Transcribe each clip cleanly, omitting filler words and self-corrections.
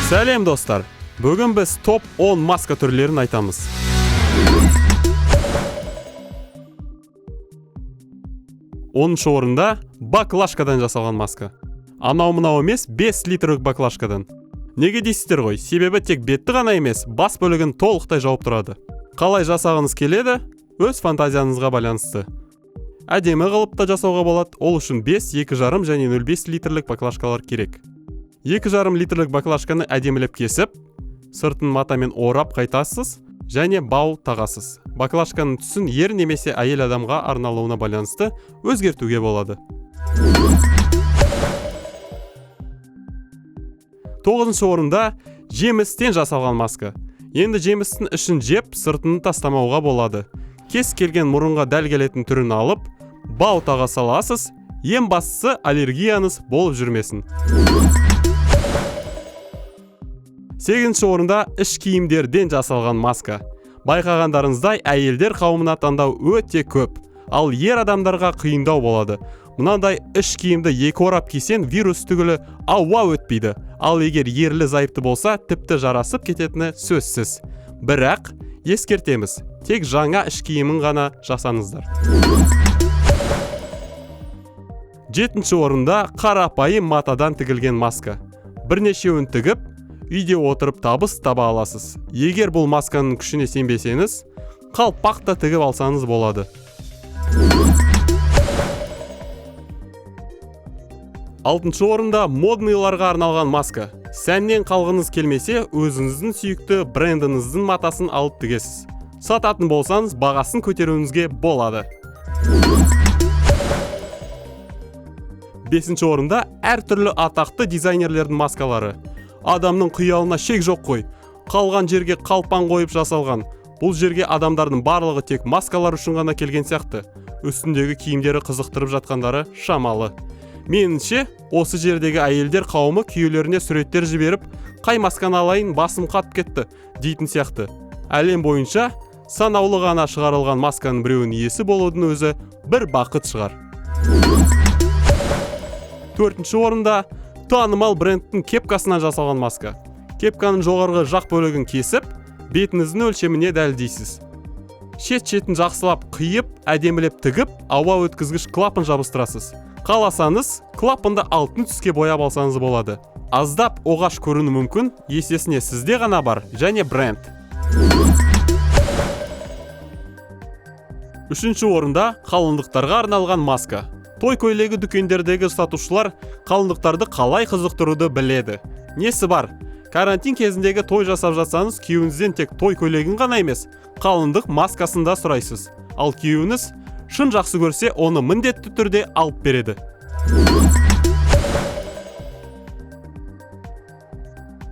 Сәлем достар. Бүгін біз топ 10 маска түрлерін айтамыз. Оныншы орында баклажкадан жасалған маска. Анау-мынау емес 5 литрлік баклажкадан. Неге дейсіздер ғой? Себебі тек бетті ғана емес, бас бөлігін толықтай жауып тұрады. Қалай жасағыңыз келеді? Өз фантазияңызға байланысты. Әдемі қылыпта жасауға болады. Ол үшін 5, 2,5 және 0,5 литрлік баклажкалар керек. 2,5 литрлік баклажканы әдемілеп кесіп, сыртын матамен орап қайтасыз және бау тағасыз. Баклажканың түсін ер немесе әйел адамға арналуына байланысты өзгертуге болады. 9-шы орында жемістен жасалған маска. Енді жемістің ішін жеп, сыртын тастамауға болады. Кез келген мұрынға дәл келетін түрін алып, бау таға саласыз. Ең бастысы аллергияңыз болып жүрмесін. 8-ші орында іш киімдерден жасалған маска. Байқағандарыңыздай, әйелдер қауымына таңдау өте көп, ал ер адамдарға қиындау болады. Мынандай іш киімді 2 орап кисен вирус түгілі ауа өтпейді. Ал егер ерлі зайыпты болса, тіпті жарасып кететіні сөзсіз. Бірақ ескертеміз, тек жаңа іш киімін ғана жасаңыздар. 7-ші орында қарапайым матадан тігілген маска. Бірнешеуін тігіп, үйде отырып табыс таба аласыз. Егер бұл масканың күшіне сенбесеңіз, қалпақта тігіп алсаңыз болады. 6-шы орында модныйларға арналған маска. Сәннен қалғыңыз келмесе, өзіңіздің сүйікті брендіңіздің матасын алып тігесіз. Сататын болсаңыз, бағасын көтеруіңізге болады. 5-ші орында әртүрлі атақты дизайнерлердің маскалары. Адамның қиялына шек жоқ қой. Қалған жерге қалпан қойып жасалған. Бұл жерге адамдардың барлығы тек маскалар үшін ғана келген сияқты. Үстіндегі киімдері қызықтырып жатқандары шамалы. Меніңше, осы жердегі әйелдер қауымы күйеулеріне суреттер жіберіп, қай масканы алайын, басым қатып кетті дейтін сияқты. Әлем бойынша санаулы ғана шығарылған масканың біреуінің иесі болудың өзі бір бақыт шығар. 4-ші орында танымал брендтің кепкасынан жасалған маска. Кепканың жоғарғы жақ бөлігін кесіп, бетіңіздің өлшеміне дәлдейсіз. Шет-шетін жақсылап қиып, әдемілеп тігіп, ауа өткізгіш клапан жабыстырасыз. Қаласаңыз, клапанды алтын түске бояп алсаңыз болады. Аздап оғаш көріну мүмкін, есесіне сізде ғана бар және бренд. 3-ші орында қалыңдықтарға арналған маска. Той көйлегі дүкендердегі сатушылар қалыңдықтарды қалай қызықтыруды біледі. Несі бар? Карантин кезіндегі той жасап жатсаңыз, күйеуіңізден тек той көйлегін ғана емес, қалыңдық маскасын да сұрайсыз. Ал күйеуіңіз шын жақсы көрсе, оны міндетті түрде алып береді.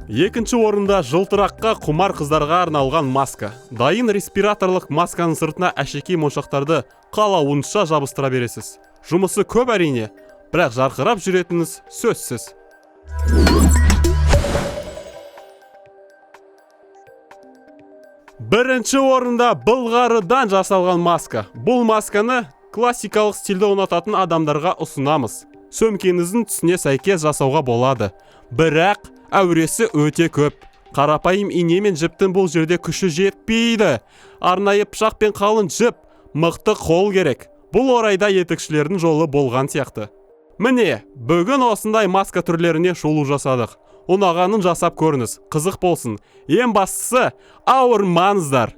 2-ші орында жылтыраққа құмар қыздарға арналған маска. Дайын респираторлық масканың сыртына әшекей моншақтарды қалауынша жабыстыра бересіз. Жұмысы көп әрине, бірақ жарқырап жүретініңіз сөзсіз. 1-ші орында былғарыдан жасалған маска. Бұл масканы классикалық стилді ұнататын адамдарға ұсынамыз. Сөмкеңіздің түсіне сәйкес жасауға болады. Бірақ әуресі өте көп. Қарапайым ине мен жіптің бұл жерде күші жетпейді. Арнайы пышақ пен қалың жіп, мықты қол керек. Бұл орайда етікшілердің жолы болған сияқты. Міне, бүгін осындай маска түрлеріне шолу жасадық. Ұнағанын жасап көріңіз, қызық болсын. Ең бастысы, ауырмаңыздар.